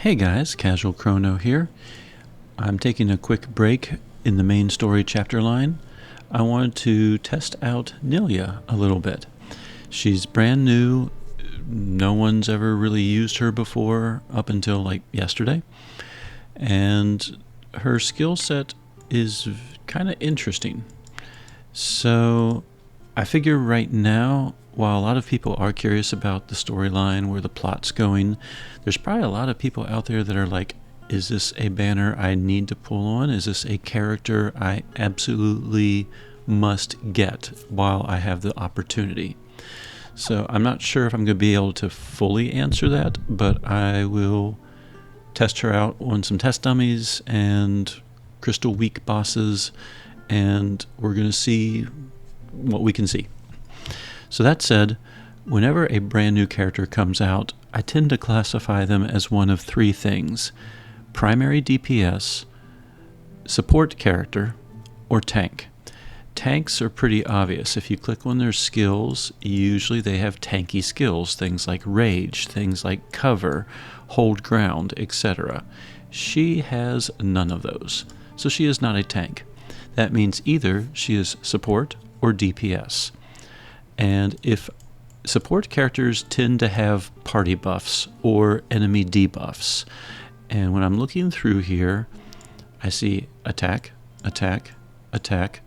Hey guys, Casual Crono here. I'm taking a quick break in the main story chapter line. I wanted to test out Nilya a little bit. She's brand new. No one's ever really used her before up until like yesterday. And her skill set is kind of interesting. So I figure right now, while a lot of people are curious about the storyline, where the plot's going, there's probably a lot of people out there that are like, is this a banner I need to pull on? Is this a character I absolutely must get while I have the opportunity? So I'm not sure if I'm going to be able to fully answer that, but I will test her out on some test dummies and Crystal Week bosses, and we're going to see what we can see. So that said, whenever a brand new character comes out, I tend to classify them as one of three things: primary DPS, support character, or tank. Tanks are pretty obvious. If you click on their skills, usually they have tanky skills, things like rage, things like cover, hold ground, etc. She has none of those, so she is not a tank. That means either she is support or DPS. And if support characters tend to have party buffs or enemy debuffs, and when I'm looking through here, I see attack, attack, attack,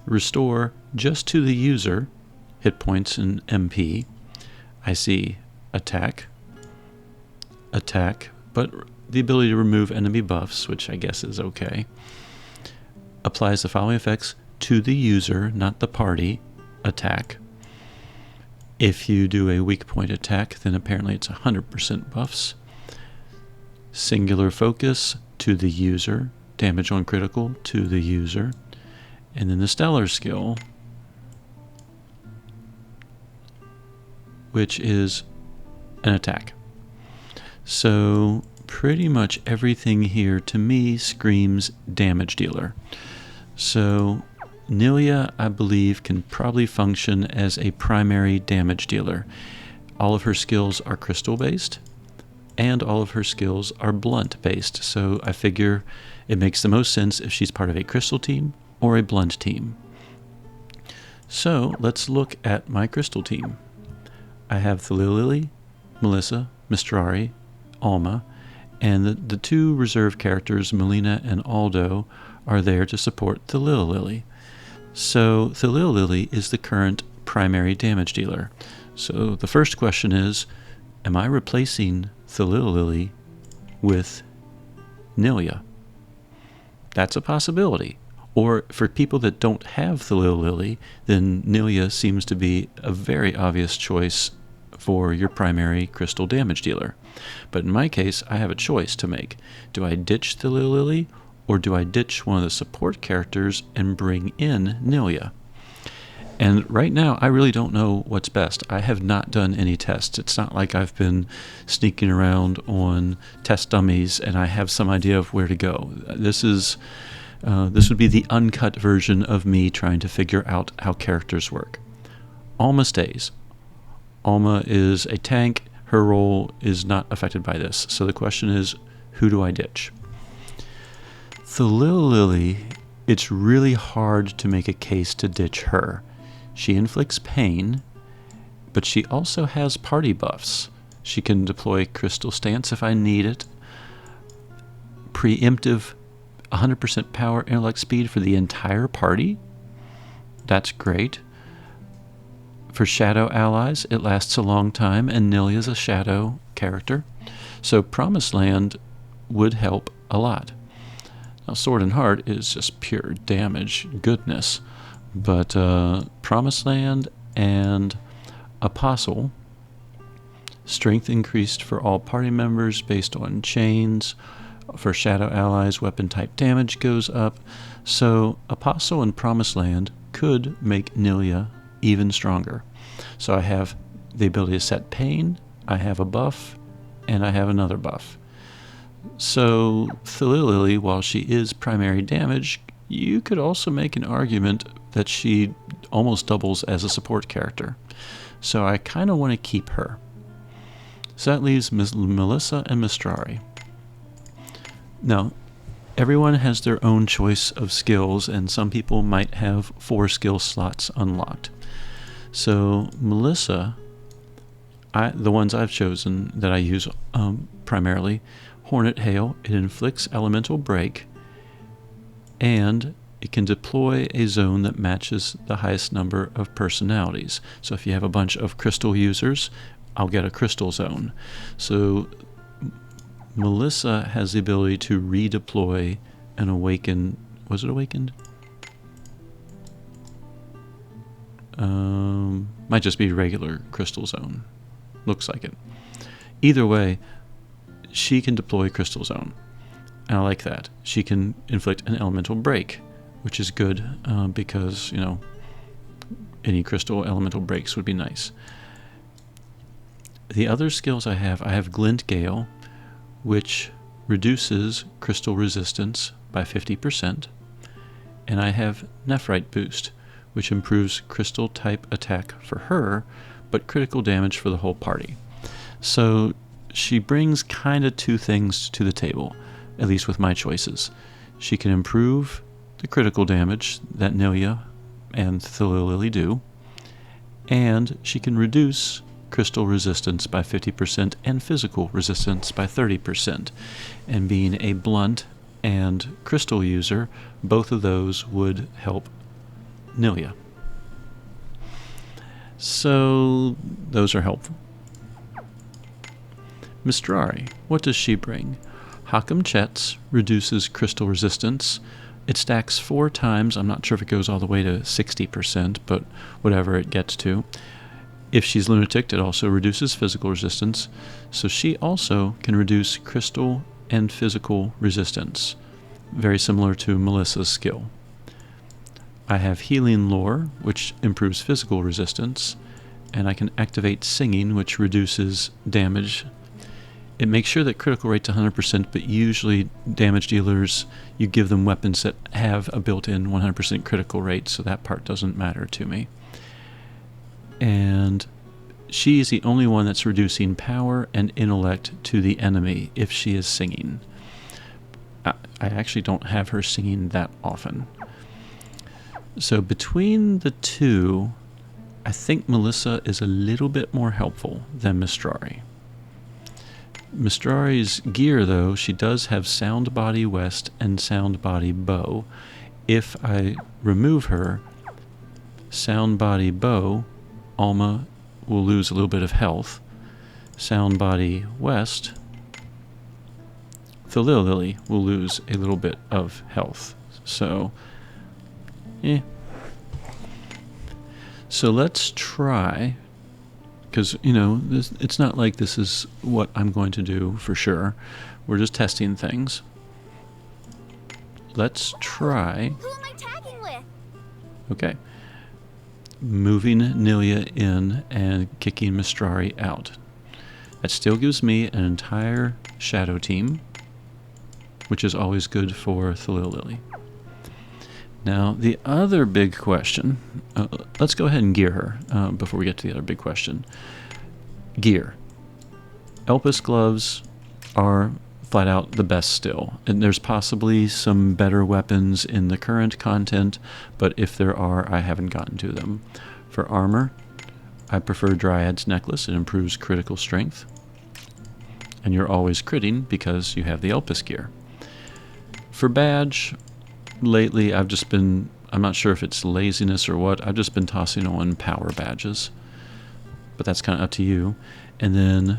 restore just to the user, hit points and MP. I see attack, attack, but the ability to remove enemy buffs, which I guess is okay. Applies the following effects to the user, not the party. Attack. If you do a weak point attack, then apparently it's 100% buffs. Singular focus to the user, damage on critical to the user, and then the stellar skill, which is an attack. So pretty much everything here to me screams damage dealer. So Nilya, I believe, can probably function as a primary damage dealer. All of her skills are crystal-based, and all of her skills are blunt-based, so I figure it makes the most sense if she's part of a crystal team or a blunt team. So let's look at my crystal team. I have Lily, Melissa, Mistrari, Alma, and the two reserve characters, Melina and Aldo, are there to support the Lily. So the Lily is the current primary damage dealer. So the first question is, am I replacing the Lily with Nilya? That's a possibility. Or for people that don't have the Lily, then Nilya seems to be a very obvious choice for your primary crystal damage dealer. But in my case, I have a choice to make. Do I ditch the Lily, or do I ditch one of the support characters and bring in Nilya? And right now, I really don't know what's best. I have not done any tests. It's not like I've been sneaking around on test dummies and I have some idea of where to go. This would be the uncut version of me trying to figure out how characters work. Alma stays. Alma is a tank. Her role is not affected by this. So the question is, who do I ditch? The Lily, it's really hard to make a case to ditch her. She inflicts pain, but she also has party buffs. She can deploy Crystal Stance if I need it. Preemptive 100% power intellect speed for the entire party. That's great. For shadow allies, it lasts a long time, and Nilya is a shadow character. So Promised Land would help a lot. Now, Sword and Heart is just pure damage goodness, but Promised Land and Apostle, strength increased for all party members based on chains. For shadow allies, weapon type damage goes up. So Apostle and Promised Land could make Nilya even stronger. So I have the ability to set pain, I have a buff, and I have another buff. So Lily, while she is primary damage, you could also make an argument that she almost doubles as a support character. So I kind of want to keep her. So that leaves Melissa and Mistrari. Now, everyone has their own choice of skills, and some people might have 4 skill slots unlocked. So Melissa, the ones I've chosen that I use primarily, Hornet Hail, it inflicts elemental break, and it can deploy a zone that matches the highest number of personalities. So if you have a bunch of crystal users, I'll get a crystal zone. So Melissa has the ability to redeploy an awakened... Was it awakened? Might just be regular crystal zone. Looks like it. Either way, she can deploy crystal zone. And I like that. She can inflict an elemental break, which is good because, you know, any crystal elemental breaks would be nice. The other skills I have Glint Gale, which reduces crystal resistance by 50%, and I have Nephrite Boost, which improves crystal type attack for her, but critical damage for the whole party. So she brings kind of 2 things to the table, at least with my choices. She can improve the critical damage that Nilya and Lily do, and she can reduce crystal resistance by 50% and physical resistance by 30%. And being a blunt and crystal user, both of those would help Nilya. So those are helpful. Mistrari, what does she bring? Hakam Chets reduces crystal resistance. It stacks 4 times. I'm not sure if it goes all the way to 60%, but whatever it gets to. If she's lunatic, it also reduces physical resistance, so she also can reduce crystal and physical resistance, very similar to Melissa's skill. I have Healing Lore, which improves physical resistance, and I can activate Singing, which reduces damage. It makes sure that critical rate's 100%, but usually damage dealers, you give them weapons that have a built-in 100% critical rate, so that part doesn't matter to me. And she is the only one that's reducing power and intellect to the enemy if she is singing. I actually don't have her singing that often. So between the 2, I think Melissa is a little bit more helpful than Mistrari. Mistrari's gear, though, she does have Sound Body West and Sound Body Bow. If I remove her, Sound Body Bow, Alma will lose a little bit of health. Sound Body West, Lily will lose a little bit of health. So, So let's try, because, you know, it's not like this is what I'm going to do for sure. We're just testing things. Let's try. Who am I tagging with? Okay. Moving Nilya in and kicking Mistrari out. That still gives me an entire shadow team, which is always good for Lily. Now, the other big question, let's go ahead and gear her before we get to the other big question. Gear. Elpis gloves are flat out the best still, and there's possibly some better weapons in the current content, but if there are, I haven't gotten to them. For armor, I prefer Dryad's Necklace. It improves critical strength, and you're always critting because you have the Elpis gear. For badge, lately I've just been, I'm not sure if it's laziness or what, I've just been tossing on power badges, but that's kind of up to you. And then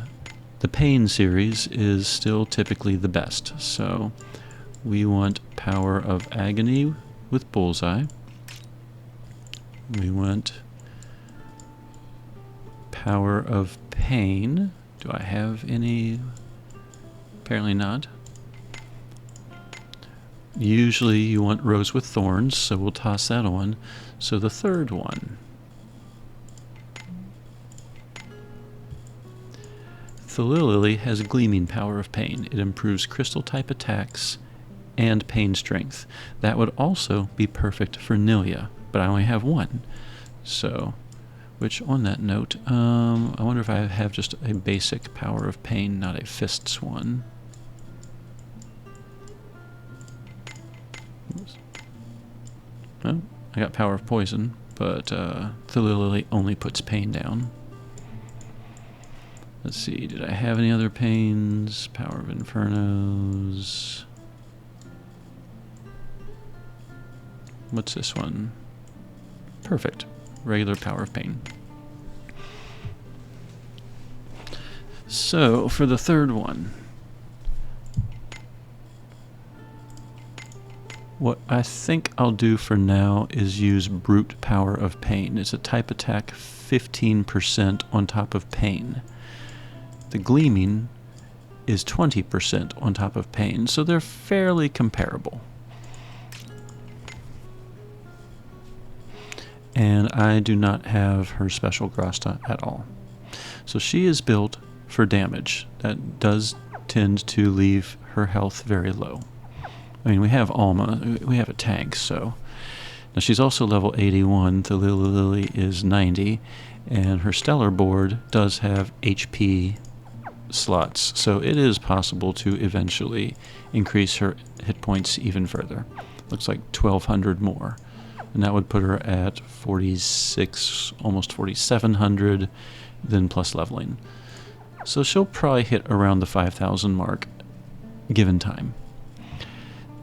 the Pain series is still typically the best, so we want Power of Agony with Bullseye. We want Power of Pain. Do I have any? Apparently not. Usually you want Rose with Thorns, so we'll toss that on. So the third one. Lily has Gleaming Power of Pain. It improves crystal type attacks and pain strength. That would also be perfect for Nilya, but I only have one. So Which, on that note, I wonder if I have just a basic Power of Pain, not a Fists one. Oh, I got Power of Poison, but Thilly only puts pain down. Let's see, did I have any other pains? Power of Infernos. What's this one? Perfect. Regular Power of Pain. So, for the third one, what I think I'll do for now is use Brute Power of Pain. It's a type attack, 15% on top of Pain. The Gleaming is 20% on top of Pain, so they're fairly comparable. And I do not have her special grasta at all. So she is built for damage. That does tend to leave her health very low. I mean, we have Alma, we have a tank, so. Now she's also level 81, the Lily is 90, and her stellar board does have HP slots, so it is possible to eventually increase her hit points even further. Looks like 1,200 more. And that would put her at 46, almost 4,700, then plus leveling. So she'll probably hit around the 5,000 mark, given time.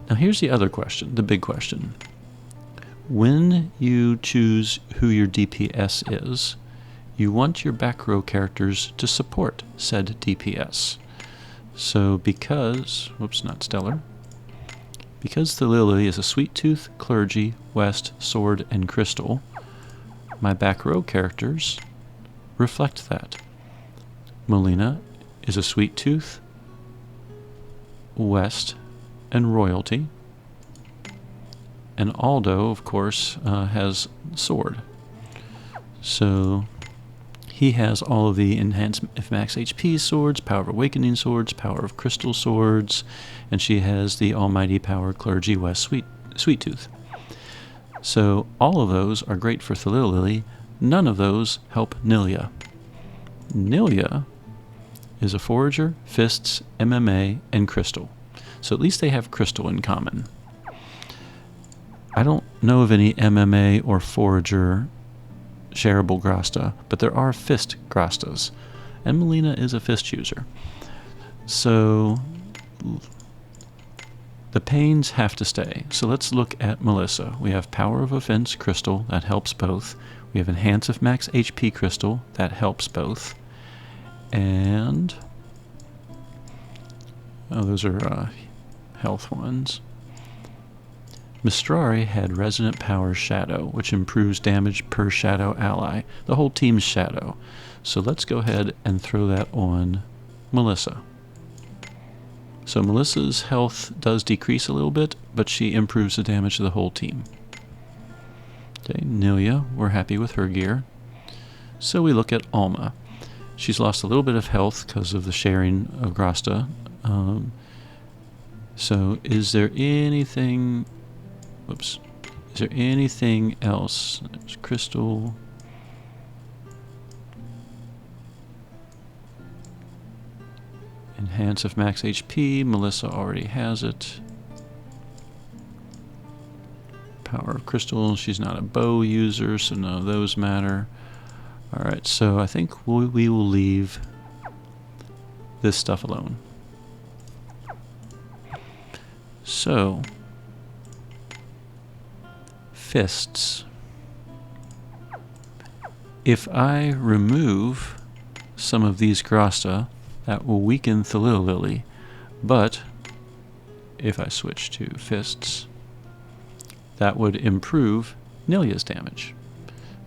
Now here's the other question, the big question. When you choose who your DPS is, you want your back row characters to support said DPS. So because, whoops, not stellar, because the Lily is a Sweet Tooth, Clergy, West, Sword, and Crystal, my back row characters reflect that. Melina is a Sweet Tooth, West, and Royalty. And Aldo, of course, has Sword. So he has all of the enhanced max HP swords, Power of Awakening swords, Power of Crystal swords, and she has the Almighty Power Clergy West Sweet Tooth. So all of those are great for Thilly. None of those help Nilya. Nilya is a Forager, Fists, MMA, and Crystal. So at least they have Crystal in common. I don't know of any MMA or Forager shareable grasta, but there are Fist grastas, and Melina is a Fist user. So the pains have to stay. So let's look at Melissa. We have Power of Offense Crystal, that helps both. We have Enhance of Max HP Crystal, that helps both. And those are health ones. Mistrari had Resonant Power Shadow, which improves damage per Shadow ally. The whole team's Shadow. So let's go ahead and throw that on Melissa. So Melissa's health does decrease a little bit, but she improves the damage of the whole team. Okay, Nilya, we're happy with her gear. So we look at Alma. She's lost a little bit of health because of the sharing of grasta. So is there anything... Whoops. Is there anything else? There's Crystal. Enhance of Max HP. Melissa already has it. Power of Crystal. She's not a bow user, so none of those matter. Alright, so I think we will leave this stuff alone. So... Fists. If I remove some of these grasta, that will weaken Thilly, but if I switch to Fists, that would improve Nilya's damage.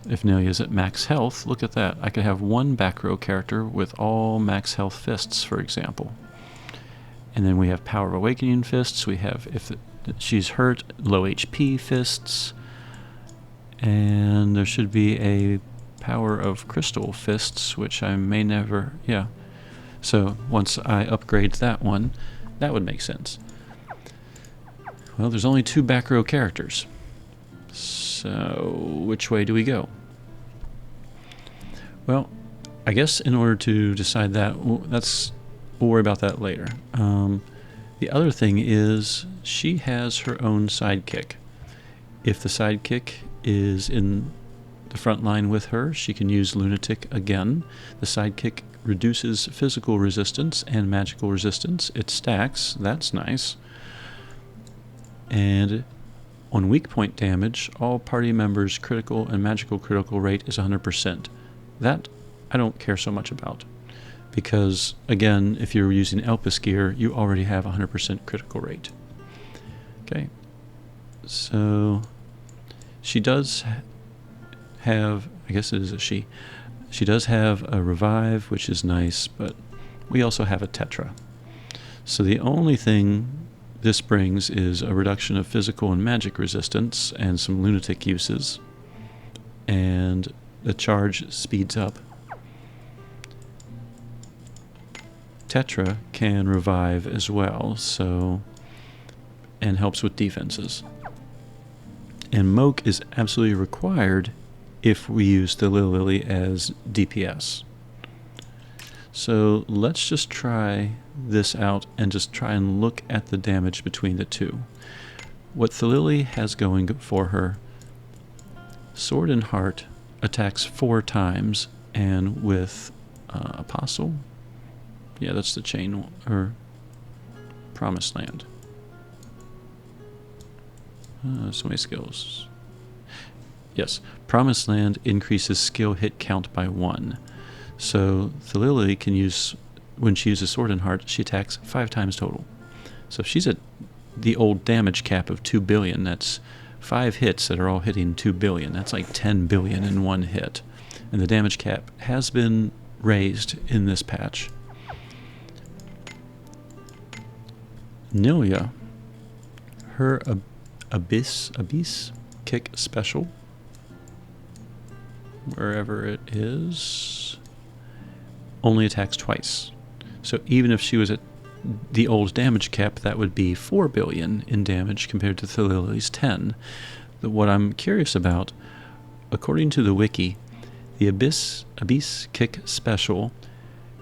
If Nilya's at max health, look at that. I could have one back row character with all max health Fists, for example. And then we have Power of Awakening Fists. We have, if she's hurt, low HP Fists. And there should be a Power of Crystal Fists, which I may never... Yeah. So once I upgrade that one, that would make sense. Well, there's only 2 back row characters. So which way do we go? Well, I guess in order to decide that, we'll worry about that later. The other thing is she has her own sidekick. If the sidekick is in the front line with her, she can use Lunatic again. The sidekick reduces physical resistance and magical resistance. It stacks. That's nice. And on weak point damage, all party members' critical and magical critical rate is 100%. That I don't care so much about, because again, if you're using Elpis gear, you already have 100% critical rate. Okay, so she does have, I guess it is a she does have a revive, which is nice, but we also have a Tetra. So the only thing this brings is a reduction of physical and magic resistance and some lunatic uses, and the charge speeds up. Tetra can revive as well, so, and helps with defenses. And Moke is absolutely required if we use the Lily as DPS. So let's just try this out and just try and look at the damage between the two. What Thalili has going for her, Sword and Heart attacks 4 times, and with Apostle, yeah, that's the chain, or Promised Land. So many skills. Yes, Promised Land increases skill hit count by 1. So Thalili can use, when she uses Sword and Heart, she attacks 5 times total. So if she's at the old damage cap of 2 billion, that's 5 hits that are all hitting 2 billion. That's like 10 billion in one hit. And the damage cap has been raised in this patch. Nilya, her Abyss kick special, wherever it is, only attacks twice. So even if she was at the old damage cap, that would be 4 billion in damage compared to Thalili's 10. What I'm curious about, according to the wiki, the Abyss kick special,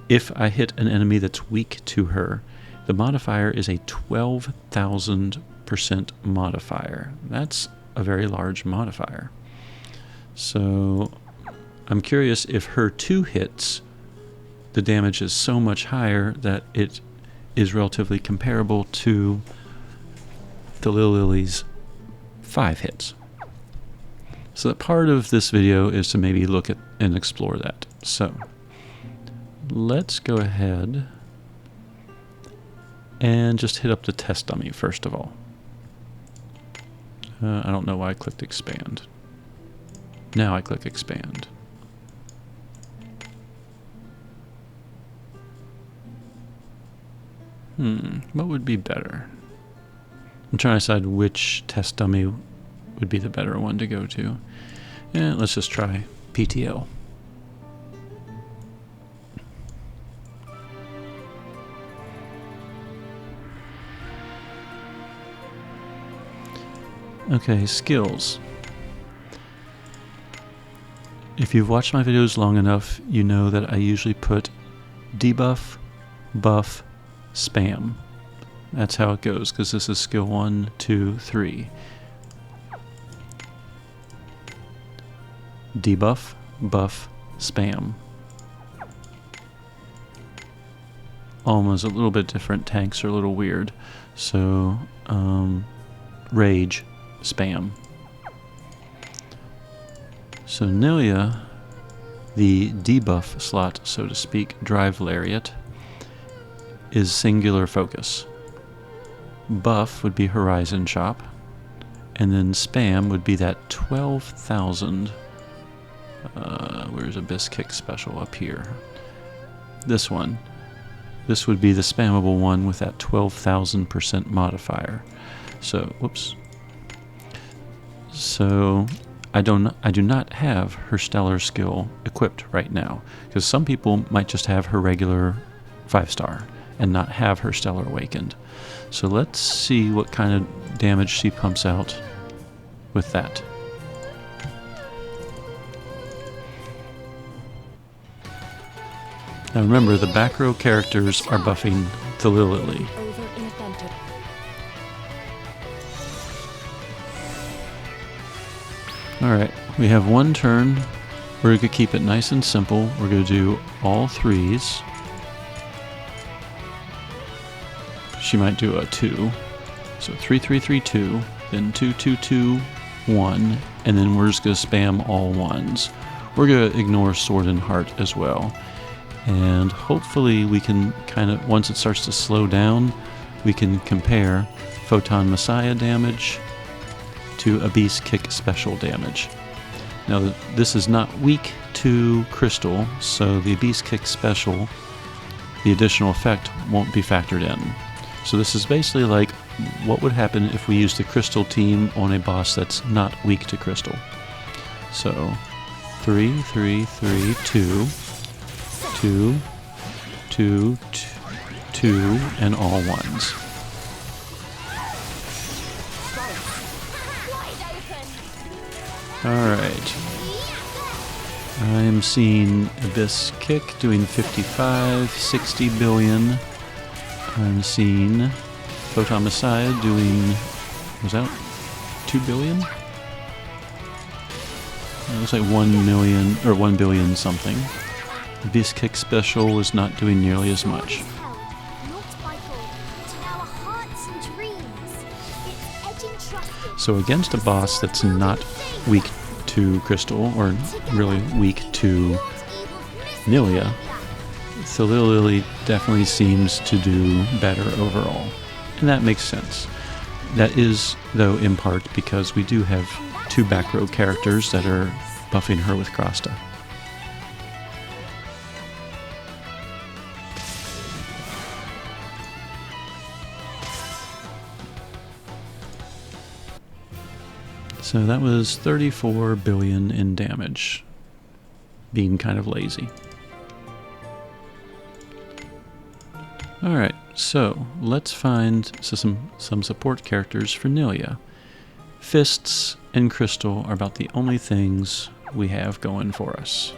if I hit an enemy that's weak to her, the modifier is a 12,000% modifier. That's a very large modifier. So I'm curious if her 2 hits, the damage is so much higher that it is relatively comparable to the Lily's 5 hits. So that part of this video is to maybe look at and explore that. So let's go ahead and just hit up the test dummy first of all. I don't know why I clicked expand. Now I click expand. What would be better? I'm trying to decide which test dummy would be the better one to go to. Yeah, let's just try PTL. Okay, skills. If you've watched my videos long enough, you know that I usually put debuff, buff, spam. That's how it goes, because this is skill 1, 2, 3. Debuff, buff, spam. Almost a little bit different. Tanks are a little weird. So, rage, spam. So Nilia, the debuff slot, so to speak, drive lariat, is singular focus. Buff would be horizon chop, and then spam would be that 12,000. Where's Abyss kick special? Up here. This one. This would be the spammable one with that 12,000% modifier. So, whoops. So I do not have her stellar skill equipped right now, because some people might just have her regular 5-star and not have her stellar awakened. So let's see what kind of damage she pumps out with that. Now remember, the back row characters are buffing the Lily. Alright, we have one turn. We're going to keep it nice and simple. We're going to do all threes. She might do a 2. So 3, 3, 3, 2, then 2, 2, 2, 1, and then we're just going to spam all ones. We're going to ignore Sword and Heart as well. And hopefully we can kind of, once it starts to slow down, we can compare Photon Messiah damage to a Beast Kick special damage. Now this is not weak to Crystal, so the Beast Kick special, the additional effect, won't be factored in. So this is basically like what would happen if we used the Crystal team on a boss that's not weak to Crystal. So 3, 3, 3, 2, 2, 2, 2, and all ones. Alright. I'm seeing Abyss Kick doing 55, 60 billion. I'm seeing Photon Messiah doing, was that 2 billion? It looks like 1 million, or 1 billion something. The Beast Kick special was not doing nearly as much. So against a boss that's not weak to Crystal, or really weak to Nilia, Lily definitely seems to do better overall. And that makes sense. That is, though, in part because we do have 2 back row characters that are buffing her with Grasta. So that was 34 billion in damage, being kind of lazy. Alright, so let's find some support characters for Nilia. Fists and Crystal are about the only things we have going for us.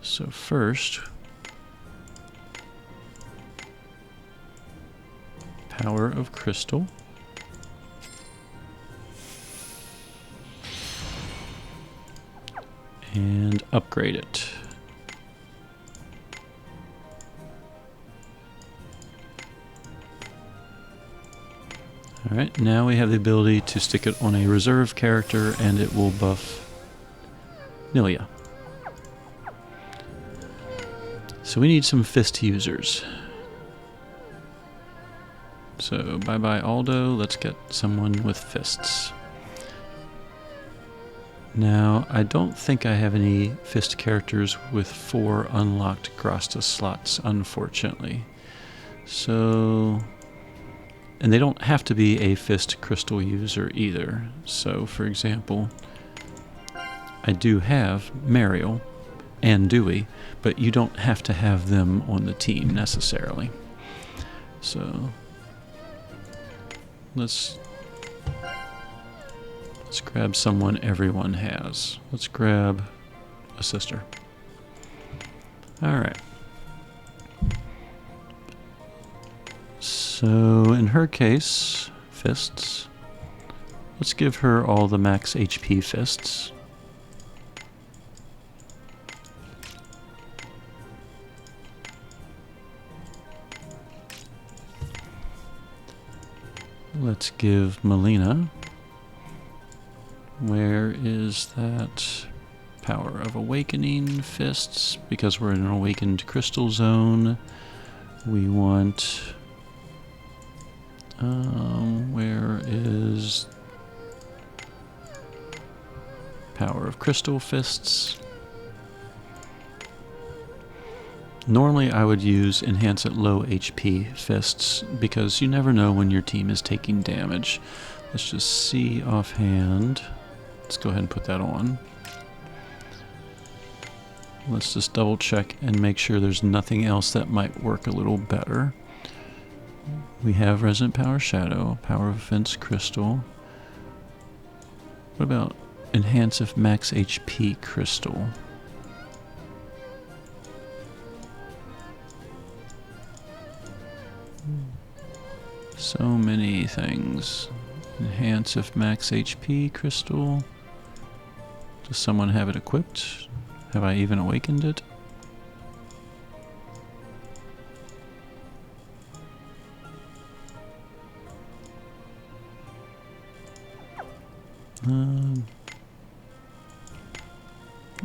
So first, Power of Crystal. And upgrade it. Alright, now we have the ability to stick it on a reserve character and it will buff Nilia. So we need some fist users. So bye bye Aldo, let's get someone with fists. Now, I don't think I have any fist characters with 4 unlocked Grasta slots, unfortunately. So, and they don't have to be a fist crystal user either. So, for example, I do have Mariel and Dewey, but you don't have to have them on the team necessarily. So, let's grab someone everyone has. Let's grab a sister. Alright. So, in her case, fists. Let's give her all the max HP fists. Let's give Melina. Where is that? Power of Awakening fists, because we're in an awakened crystal zone. We want, where is Power of Crystal fists? Normally I would use Enhance at Low HP fists, because you never know when your team is taking damage. Let's just see offhand. Let's go ahead and put that on. Let's just double check and make sure there's nothing else that might work a little better. We have Resonant Power Shadow, Power of Offense Crystal. What about Enhance if Max HP Crystal? So many things. Enhance if max HP crystal. Does someone have it equipped? Have I even awakened it?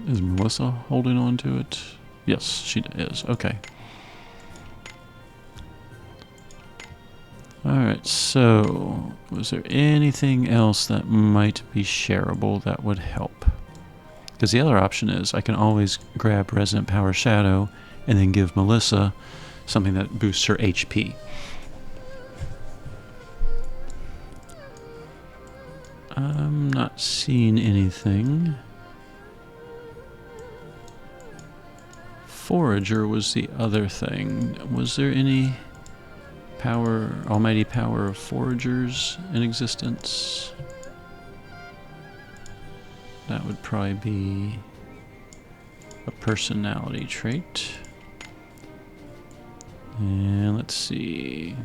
Is Melissa holding on to it? Yes, she is. Okay. Alright, so was there anything else that might be shareable that would help? Because the other option is I can always grab Resonant Power Shadow and then give Melissa something that boosts her HP. I'm not seeing anything. Forager was the other thing. Was there any power, almighty power of foragers in existence? That would probably be a personality trait. And let's see.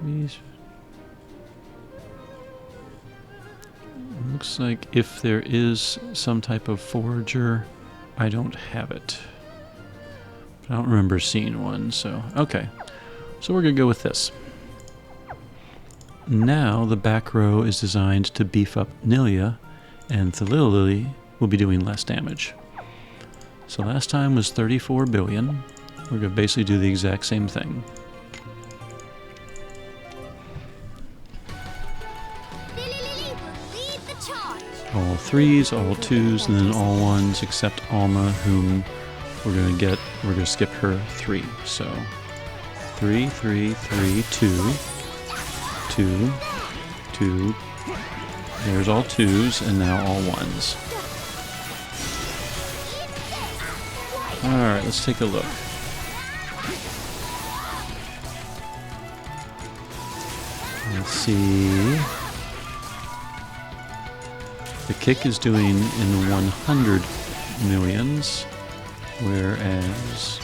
These. Looks like if there is some type of forager, I don't have it. I don't remember seeing one, so okay. So we're gonna go with this. Now the back row is designed to beef up Nilia, and Lily will be doing less damage. So last time was 34 billion. We're gonna basically do the exact same thing. All threes, all twos, and then all ones except Alma, whom we're gonna skip her 3. So 3, 3, 3, 2, 2, 2. There's all twos, and now all ones. Alright, let's take a look. Let's see. The kick is doing in 100 millions, whereas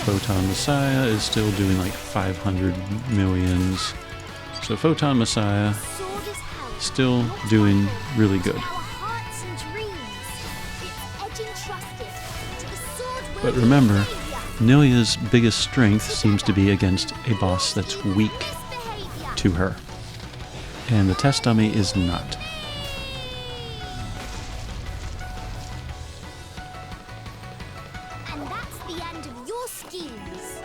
Photon Messiah is still doing like 500 millions. So Photon Messiah still doing really good. But remember, Nilia's biggest strength seems to be against a boss that's weak to her. And the test dummy is not. And that's the end of your schemes.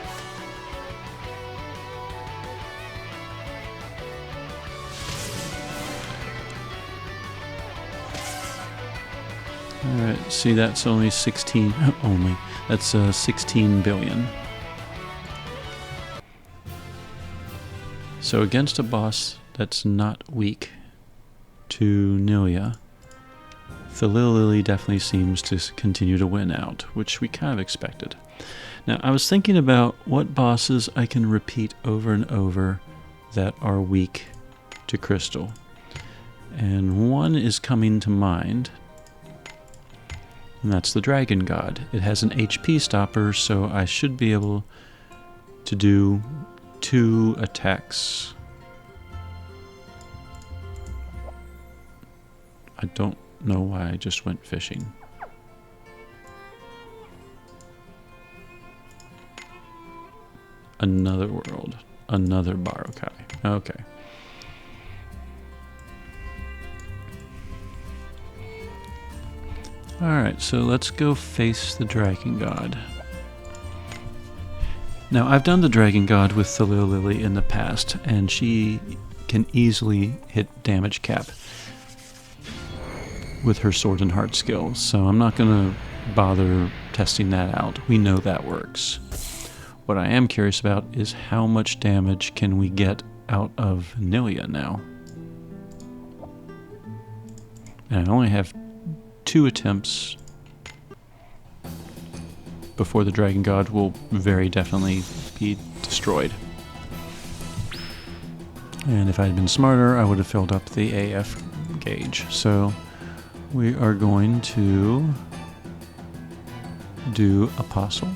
Alright, see that's only 16, only, that's 16 billion. So against a boss that's not weak to Nilia, Lily definitely seems to continue to win out, which we kind of expected. Now I was thinking about what bosses I can repeat over and over that are weak to Crystal. And one is coming to mind. And that's the Dragon God. It has an HP stopper, so I should be able to do 2 attacks. I don't know why I just went fishing. Another world. Another Barokai. Okay. Alright, so let's go face the Dragon God. Now, I've done the Dragon God with Lily in the past, and she can easily hit damage cap with her Sword and Heart skill, so I'm not going to bother testing that out. We know that works. What I am curious about is how much damage can we get out of Nilia now. And I only have 2 attempts before the Dragon God will very definitely be destroyed. And if I had been smarter, I would have filled up the AF gauge. So we are going to do Apostle,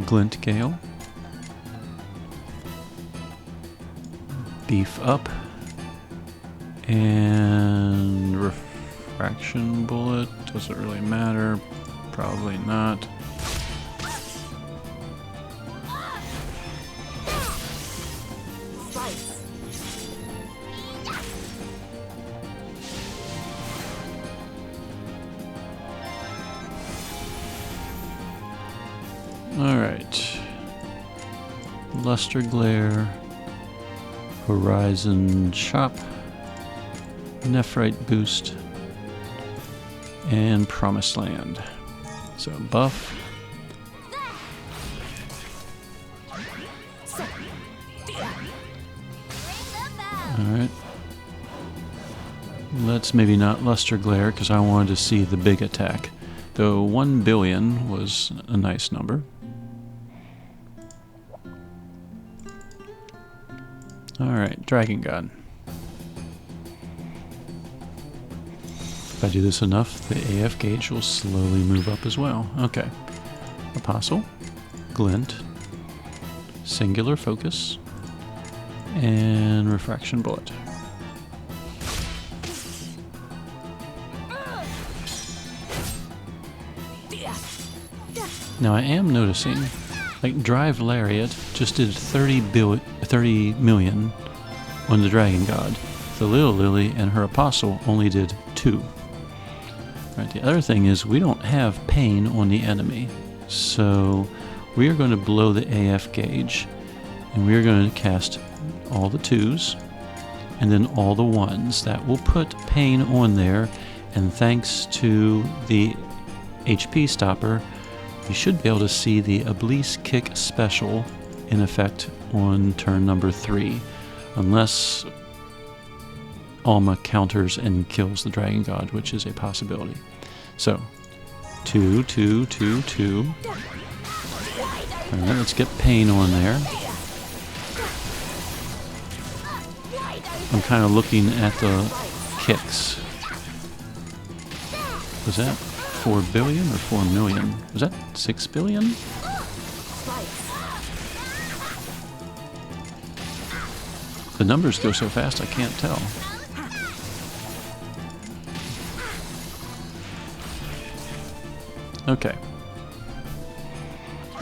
Glint Gale, beef up. And refraction bullet, doesn't really matter. Probably not. Alright. Luster Glare, Horizon Chop, Nephrite Boost, and Promised Land. So buff. Alright. Let's maybe not Luster Glare because I wanted to see the big attack. Though 1 billion was a nice number. Alright, Dragon God. If I do this enough, the AF gauge will slowly move up as well. Okay. Apostle, Glint, Singular Focus, and Refraction Bullet. Now I am noticing, like Drive Lariat just did 30 million on the Dragon God. The Little Lily and her Apostle only did 2. Right, the other thing is we don't have pain on the enemy. So we are going to blow the AF gauge and we are going to cast all the 2s and then all the 1s. That will put pain on there, and thanks to the HP stopper, you should be able to see the Obelisk Kick special in effect on turn number 3, unless Alma counters and kills the Dragon God, which is a possibility. So, 2, 2, 2, 2. Alright, let's get pain on there. I'm kind of looking at the kicks. Was that 4 billion or 4 million? Was that 6 billion? The numbers go so fast I can't tell. Okay.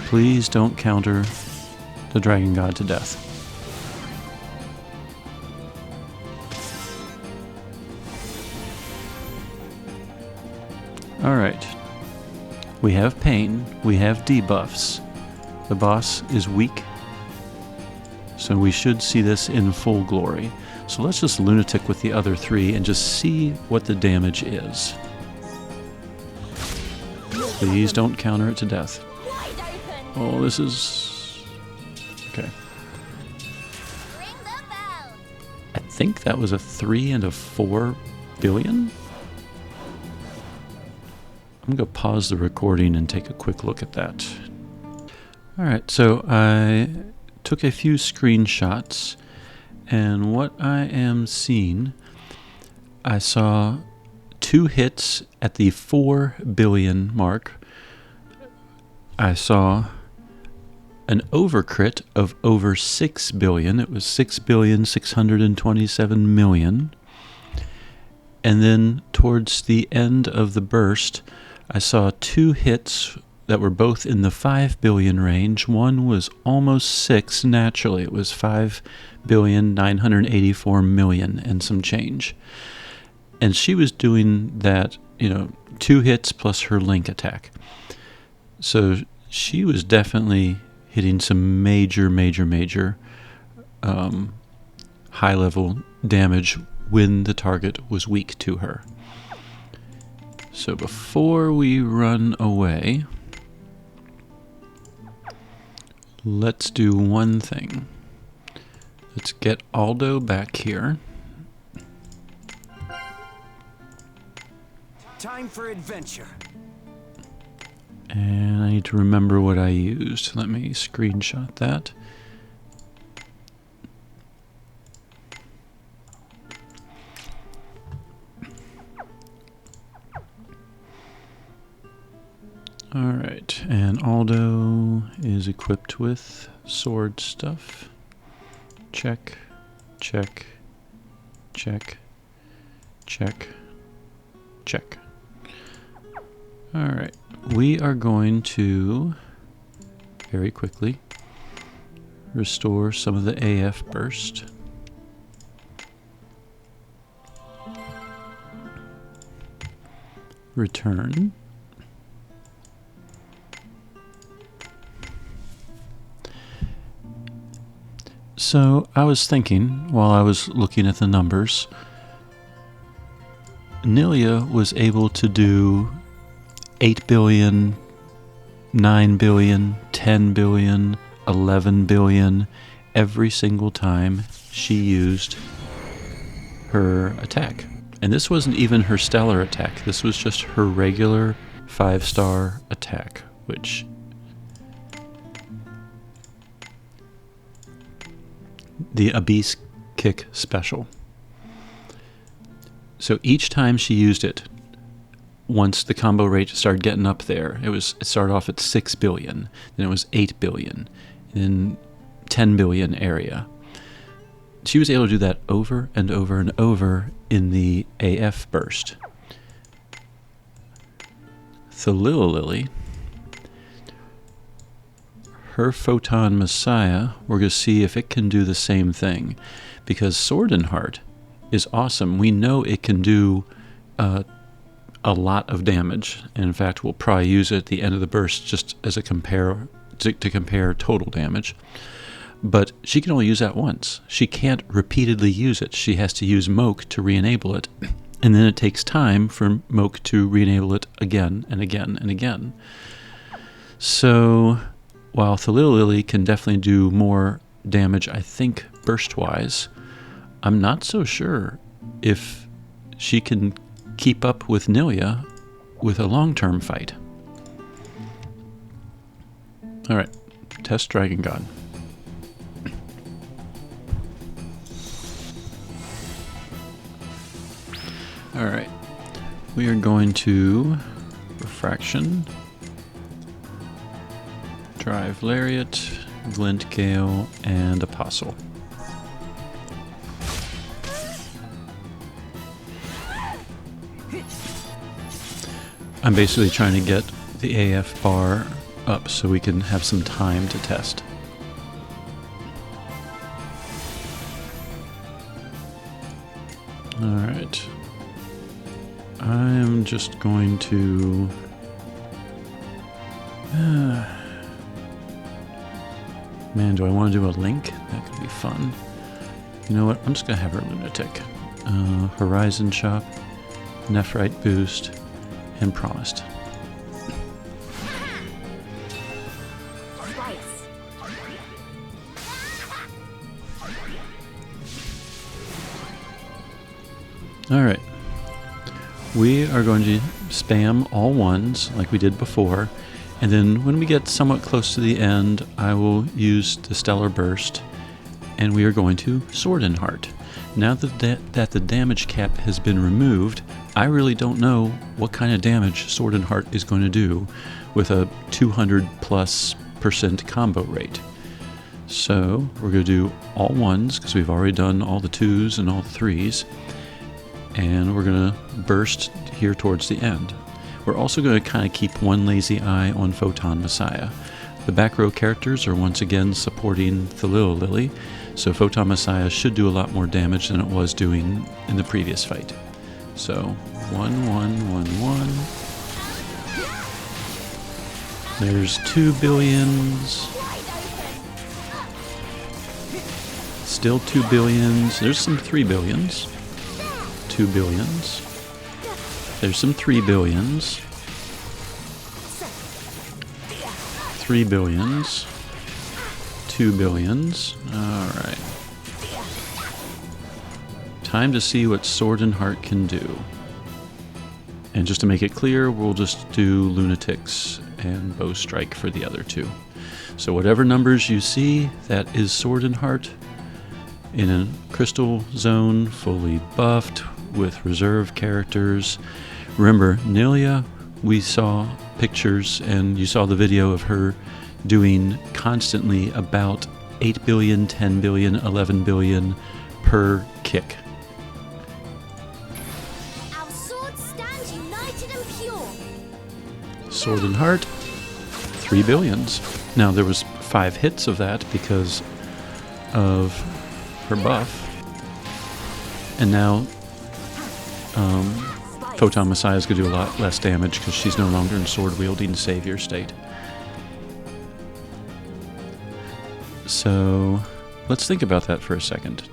Please don't counter the Dragon God to death. Alright. We have pain. We have debuffs. The boss is weak. So we should see this in full glory. So let's just lunatic with the other 3 and just see what the damage is. Please don't counter it to death. Oh, this is... okay. I think that was a 3 and a 4 billion? I'm going to pause the recording and take a quick look at that. Alright, so I took a few screenshots, and what I am seeing, I saw 2 hits at the 4 billion mark. I saw an overcrit of over 6 billion. It was 6,627,000,000. And then towards the end of the burst, I saw 2 hits that were both in the 5 billion range. One was almost 6 naturally. It was 5,984,000,000 and some change. And she was doing that, 2 hits plus her link attack. So she was definitely hitting some major high-level damage when the target was weak to her. So before we run away, let's do one thing. Let's get Aldo back here. Time for adventure. And I need to remember what I used. Let me screenshot that. Alright, and Aldo is equipped with sword stuff. Check. check, check, check, check. Alright, we are going to very quickly restore some of the AF burst. Return. So I was thinking while I was looking at the numbers, Nilia was able to do 8 billion, 9 billion, 10 billion, 11 billion every single time she used her attack. And this wasn't even her stellar attack. This was just her regular 5-star attack, which the Abyss Kick Special. So each time she used it, once the combo rate started getting up there, it started off at 6 billion, then it was 8 billion, then 10 billion area. She was able to do that over and over and over in the AF burst. Thalila, her Photon Messiah, we're going to see if it can do the same thing, because Sword and Heart is awesome. We know it can do a lot of damage, and in fact we'll probably use it at the end of the burst just as a to compare total damage. But she can only use that once. She can't repeatedly use it. She has to use Moke to re-enable it, and then it takes time for Moke to re-enable it again and again and again. So while Thalila can definitely do more damage, I think, burst-wise, I'm not so sure if she can keep up with Nilia with a long-term fight. Alright, test Dragon God. Alright, we are going to Refraction, Drive Lariat, Glint Gale, and Apostle. I'm basically trying to get the AF bar up so we can have some time to test. Alright. I'm just going to... Man, do I want to do a Link? That could be fun. You know what? I'm just going to have her Lunatic. Horizon Chop, Nephrite Boost, and Promised. Alright. We are going to spam all ones like we did before, and then when we get somewhat close to the end, I will use the Stellar Burst, and we are going to Sword and Heart. Now that the damage cap has been removed, I really don't know what kind of damage Sword and Heart is going to do with a 200+% combo rate. So we're going to do all ones because we've already done all the 2s and all the 3s. And we're going to burst here towards the end. We're also going to kind of keep one lazy eye on Photon Messiah. The back row characters are once again supporting Thalila, so Photon Messiah should do a lot more damage than it was doing in the previous fight. So 1, 1, 1, 1. There's 2 billions. Still 2 billions. There's some 3 billions. 2 billions. There's some 3 billions. 3 billions. 2 billions. Alright. Time to see what Sword and Heart can do. And just to make it clear, we'll just do Lunatics and Bow Strike for the other 2. So whatever numbers you see, that is Sword and Heart in a crystal zone, fully buffed, with reserve characters. Remember, Nilia, we saw pictures and you saw the video of her doing constantly about 8 billion, 10 billion, 11 billion per kick. Our swords stand united and pure. Sword and heart, 3 billions. Now there was 5 hits of that because of her buff. And now Photon Messiah is going to do a lot less damage because she's no longer in sword-wielding savior state. So let's think about that for a second.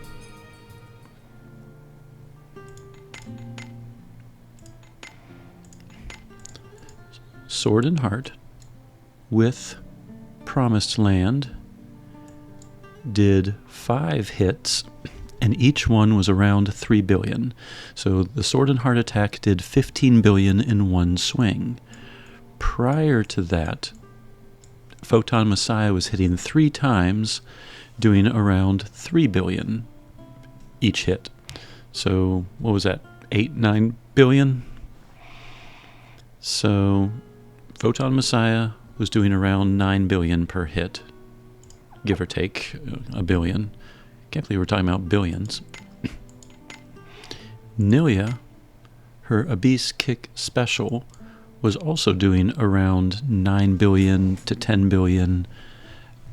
Sword and Heart with Promised Land did 5 hits, and each one was around 3 billion. So the Sword and Heart attack did 15 billion in one swing. Prior to that, Photon Messiah was hitting 3 times, doing around 3 billion each hit. So what was that, 8-9 billion? So Photon Messiah was doing around 9 billion per hit, give or take a billion. Can't believe we're talking about billions. Nilia, her Abyss Kick special, was also doing around 9 billion to 10 billion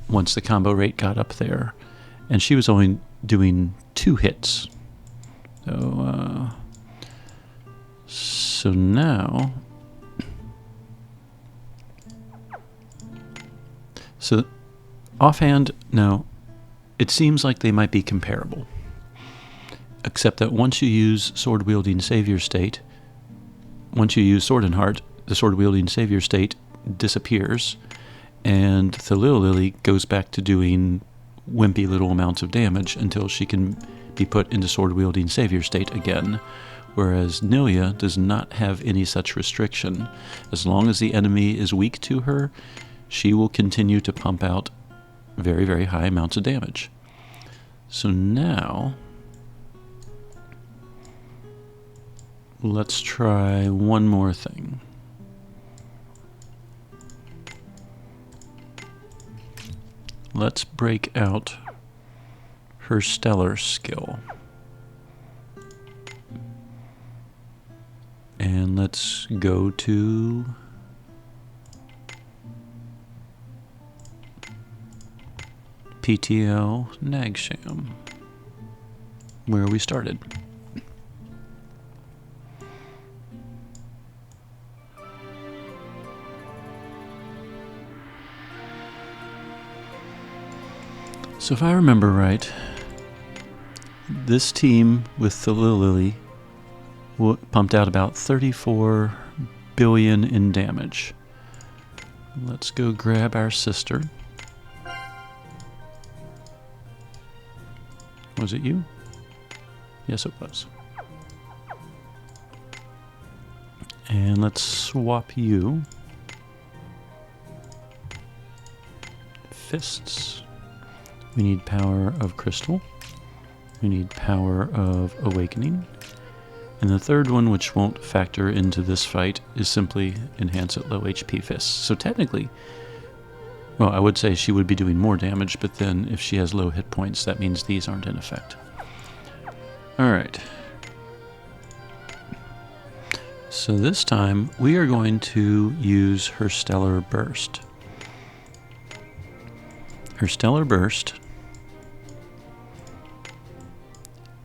once the combo rate got up there. And she was only doing 2 hits. So now... So offhand, no, it seems like they might be comparable. Except that once you use sword-wielding savior state, once you use Sword and Heart, the sword-wielding savior state disappears, and Lily goes back to doing wimpy little amounts of damage until she can be put into sword-wielding savior state again, whereas Nilia does not have any such restriction. As long as the enemy is weak to her, she will continue to pump out very, very high amounts of damage. So now, let's try one more thing. Let's break out her stellar skill. And let's go to PTL Nagsham, where we started. So if I remember right, this team with the Lily pumped out about 34 billion in damage. Let's go grab our sister. Was it you? Yes, it was. And let's swap you. Fists. We need Power of Crystal. We need Power of Awakening. And the third one, which won't factor into this fight, is simply Enhance at Low HP Fists. So technically, well, I would say she would be doing more damage, but then if she has low hit points, that means these aren't in effect. Alright. So this time, we are going to use her Stellar Burst. Her Stellar Burst,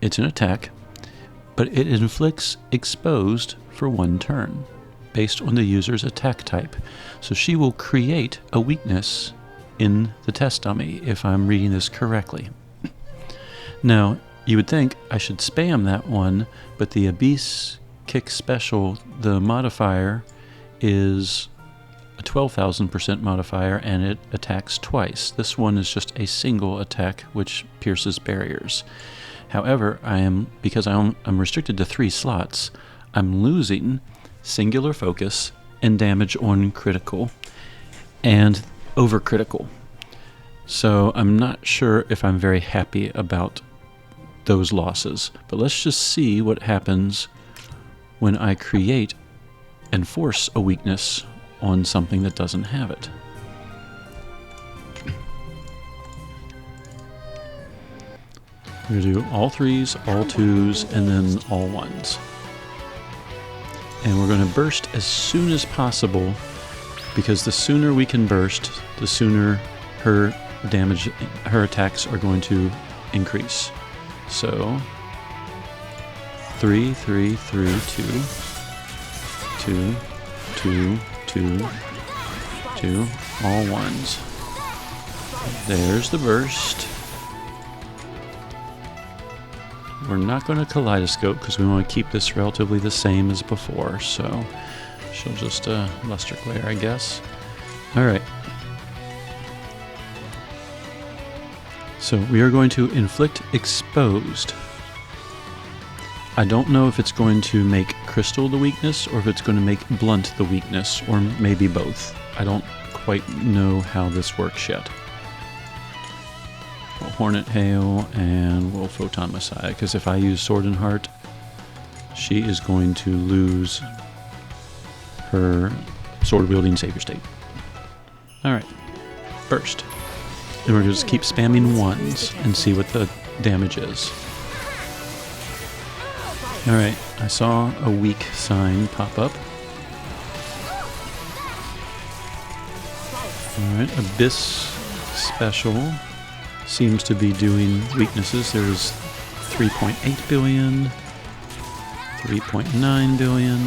it's an attack, but it inflicts Exposed for 1 turn, based on the user's attack type. So she will create a weakness in the test dummy, if I'm reading this correctly. Now, you would think I should spam that one, but the Abyss Kick special, the modifier is a 12,000% modifier, and it attacks twice. This one is just a single attack, which pierces barriers. However, because I'm restricted to 3 slots, I'm losing singular focus and damage on critical and over critical. So I'm not sure if I'm very happy about those losses. But let's just see what happens when I create and force a weakness on something that doesn't have it. We're going to do all threes, all twos, and then all ones. And we're going to burst as soon as possible, because the sooner we can burst, the sooner her damage, her attacks are going to increase. So 3, 3, 3, 2, 2, 2, 2, 2, all ones. There's the burst. We're not going to kaleidoscope because we want to keep this relatively the same as before, so she'll just luster glare, I guess. Alright. So we are going to inflict exposed. I don't know if it's going to make crystal the weakness or if it's going to make blunt the weakness, or maybe both. I don't quite know how this works yet. We'll Hornet Hail and we'll Photon Messiah, because if I use Sword and Heart, she is going to lose her sword-wielding savior state. Alright, burst. And we're going to just keep spamming ones and see what the damage is. Alright, I saw a weak sign pop up. Alright, Abyss Special seems to be doing weaknesses. There's 3.8 billion, 3.9 billion,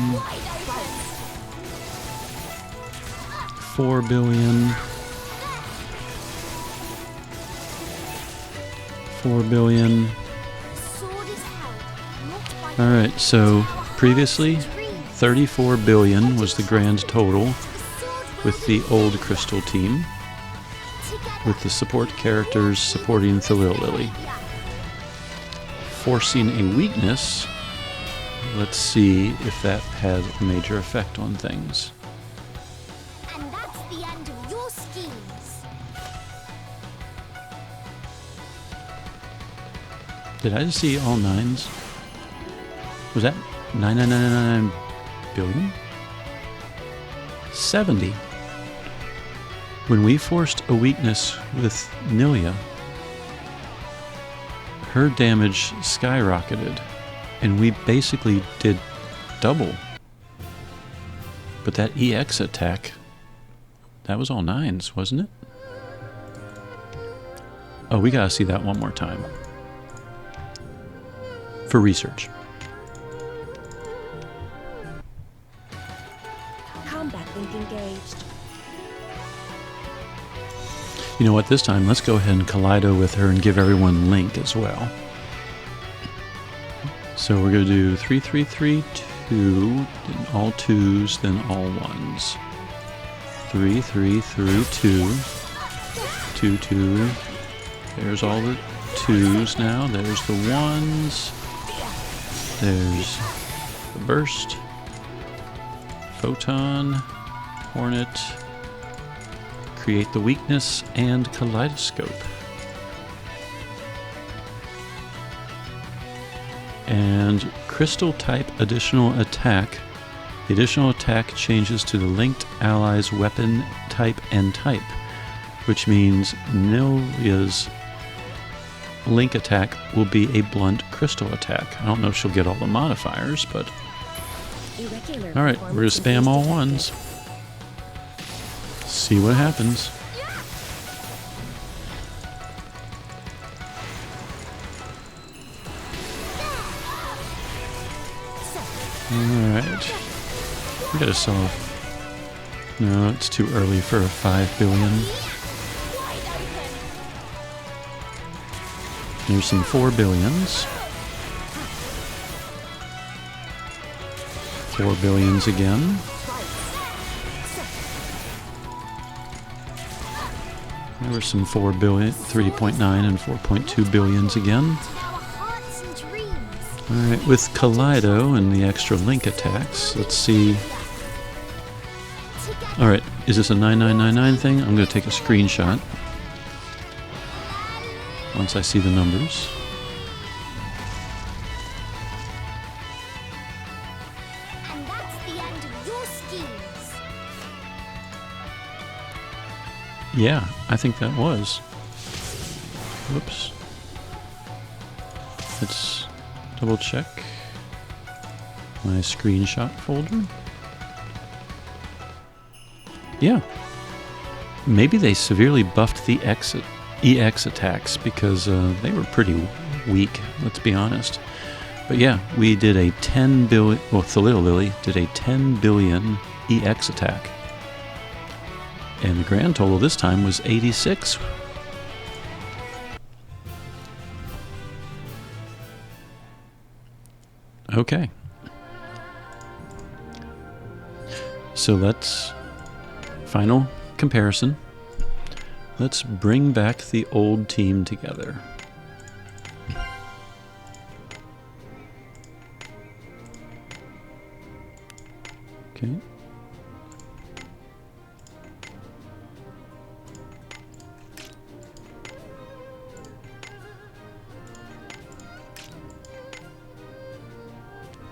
4 billion, 4 billion. Alright, so previously 34 billion was the grand total with the old Crystal team, with the support characters supporting Thalil Lily. Forcing a weakness, let's see if that had a major effect on things. And that's the end of your schemes. Did I just see all nines? Was that 99999 billion? 70. When we forced a weakness with Nilia, her damage skyrocketed, and we basically did double. But that EX attack, that was all nines, wasn't it? Oh, we gotta see that one more time. For research. Combat link engaged. You know what, this time let's go ahead and Kaleido with her and give everyone Link as well. So we're going to do 3, 3, 3, 2, then all twos, then all ones. 3, 3, 3, 2, 2, 2. There's all the twos now. There's the ones. There's the burst. Photon. Hornet. Create the weakness and kaleidoscope. And crystal type additional attack. The additional attack changes to the linked ally's weapon type and type, which means Nilia's link attack will be a blunt crystal attack. I don't know if she'll get all the modifiers, but alright, we're going to spam all ones. See what happens. Alright. We gotta solve. No, it's too early for a 5 billion. There's some 4 billions. 4 billions again. There were some 4 billion, 3.9 and 4.2 billions again. Alright, with Kaleido and the extra link attacks, let's see. Alright, is this a 9999 thing? I'm going to take a screenshot once I see the numbers. And that's the end of your schemes. Yeah, I think that was. Whoops. Let's double check my screenshot folder. Yeah. Maybe they severely buffed the EX attacks because they were pretty weak, let's be honest. But yeah, we did a 10 billion, well, Thalilia did a 10 billion EX attack. And the grand total this time was 86. Okay. So let's, final comparison. Let's bring back the old team together. Okay.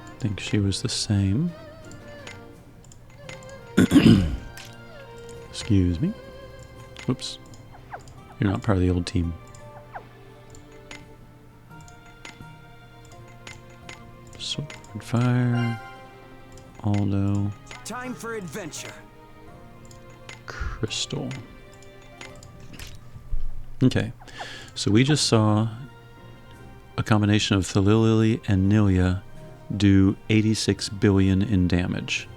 I think she was the same. Excuse me. Whoops. You're not part of the old team. Sword fire. Aldo. Time for adventure. Crystal. Okay. So we just saw a combination of Thalilia and Nilia do 86 billion in damage.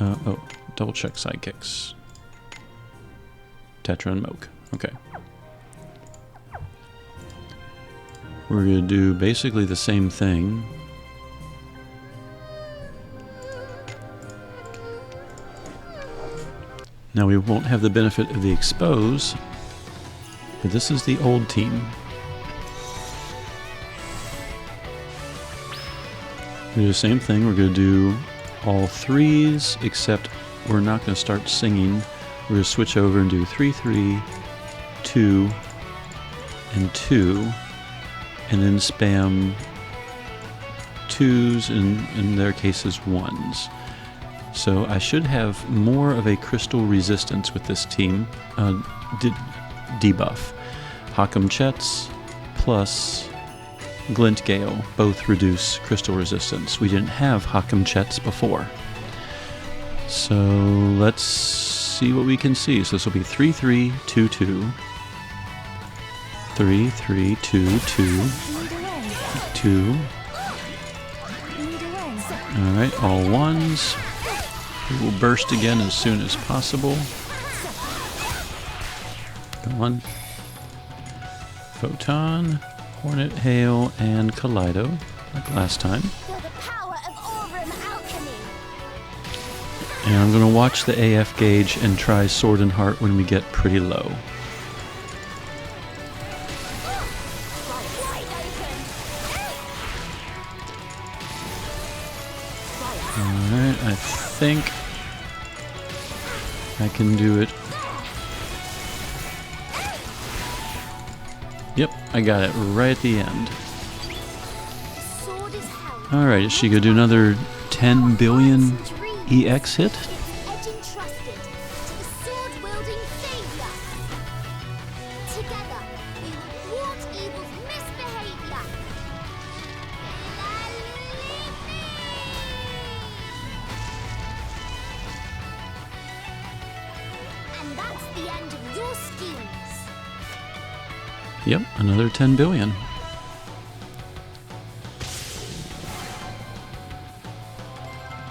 Oh, double check sidekicks. Tetra and Moke. Okay. We're going to do basically the same thing. Now we won't have the benefit of the expose, but this is the old team. We do the same thing. We're going to do all threes, except we're not going to start singing. We're going to switch over and do 3, 3, 2, and 2, and then spam 2s, and in their cases 1s. So I should have more of a crystal resistance with this team. Debuff. Hakam Chets plus Glint Gale both reduce crystal resistance. We didn't have Hakam Chets before. So let's see what we can see. So this will be 3, 3, 2, 2. 3, 3, 2, 2. 2. Alright, all 1s. We will burst again as soon as possible. Go on. Photon, Hornet, Hail, and Kaleido, like last time. Feel the power of Aurum alchemy. And I'm going to watch the AF gauge and try Sword and Heart when we get pretty low. Alright, I think I can do it. Yep, I got it right at the end. Sword is held. Alright, is she going to do another 10 billion EX hit? Edge entrusted to the sword-wielding savior. Together, we will thwart evil's misbehavior. And that's the end of your schemes. Yep, another 10 billion.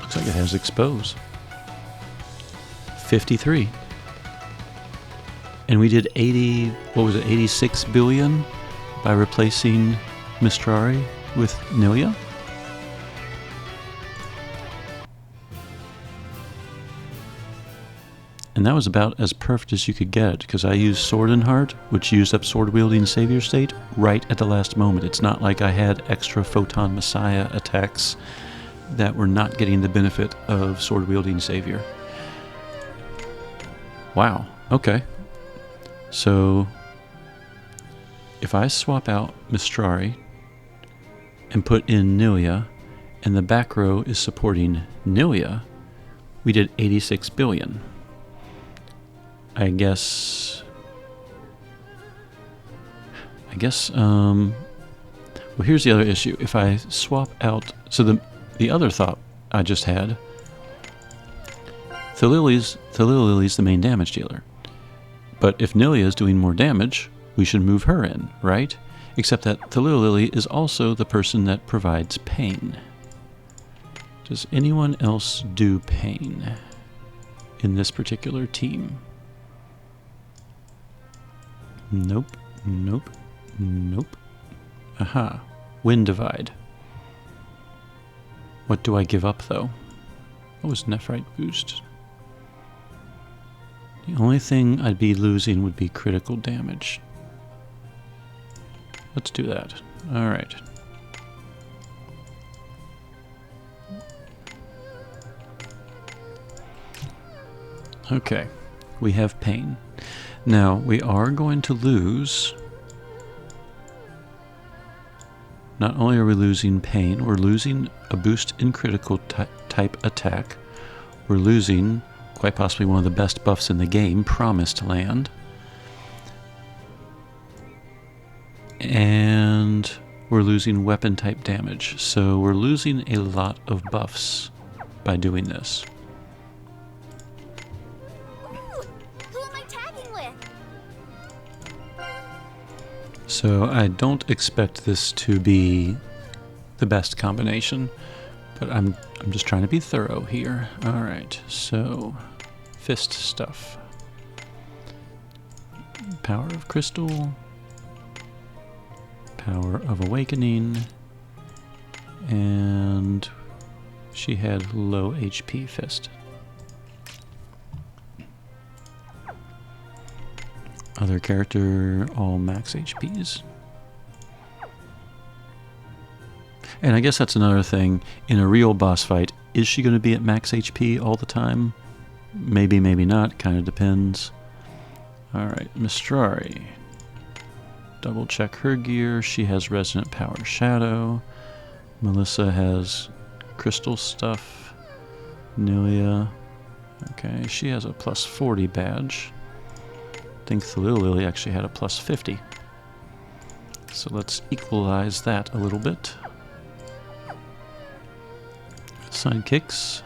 Looks like it has expose. 53. And we did 80, what was it, 86 billion by replacing Mistrari with Nilia? And that was about as perfect as you could get, because I used Sword and Heart, which used up Sword Wielding Savior State, right at the last moment. It's not like I had extra Photon Messiah attacks that were not getting the benefit of Sword Wielding Savior. Wow, okay. So, if I swap out Mistrari and put in Nilia, and the back row is supporting Nilia, we did 86 billion. I guess guess, well, here's the other issue. If I swap out, so the other thought I just had, Thalily's the main damage dealer. But if Nilia is doing more damage, we should move her in, right? Except that Thalily is also the person that provides pain. Does anyone else do pain in this particular team? Nope, nope, nope. Aha, Wind Divide. What do I give up, though? What was Nephrite Boost? The only thing I'd be losing would be critical damage. Let's do that. Alright. Okay, we have pain. Now, we are going to lose... Not only are we losing pain, we're losing a boost in critical type attack. We're losing quite possibly one of the best buffs in the game, Promised Land. And we're losing weapon type damage. So we're losing a lot of buffs by doing this. Ooh, who am I tagging with? So I don't expect this to be the best combination, but I'm just trying to be thorough here. All right, so fist stuff. Power of Crystal. Power of Awakening. And she had low HP fist. Other character, all max HPs. And I guess that's another thing. In a real boss fight, is she going to be at max HP all the time? Maybe, maybe not. Kind of depends. Alright, Mistrari. Double check her gear. She has Resonant Power Shadow. Melissa has Crystal stuff. Nilia. Okay, she has a plus 40 badge. I think Thalily actually had a plus 50. So let's equalize that a little bit. Sidekicks.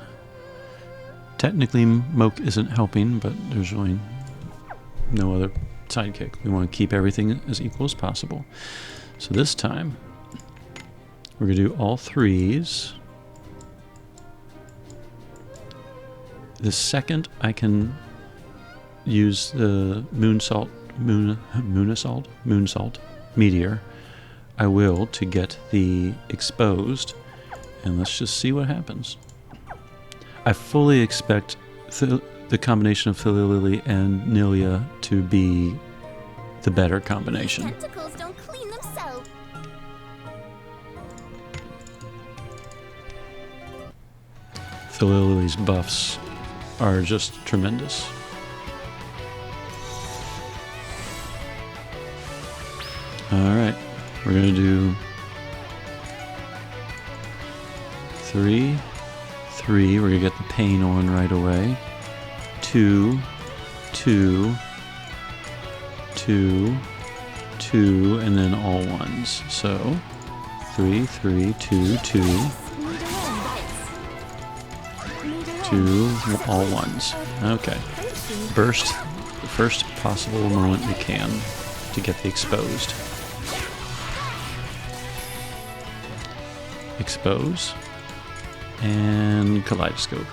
Technically, Moke isn't helping, but there's really no other sidekick. We want to keep everything as equal as possible. So this time, we're going to do all threes. The second I can use the Moonsault Meteor, I will, to get the exposed. And let's just see what happens. I fully expect the combination of Thalily and Nilia to be the better combination. Tentacles don't clean themselves. Thalily's buffs are just tremendous. Alright, we're going to do 3, 3, we're going to get the pain on right away. 2, 2, 2, 2, and then all ones. So, 3, 3, 2, 2, 2, all ones. Okay. Burst the first possible moment we can to get the exposed. Expose. And Kaleidoscope.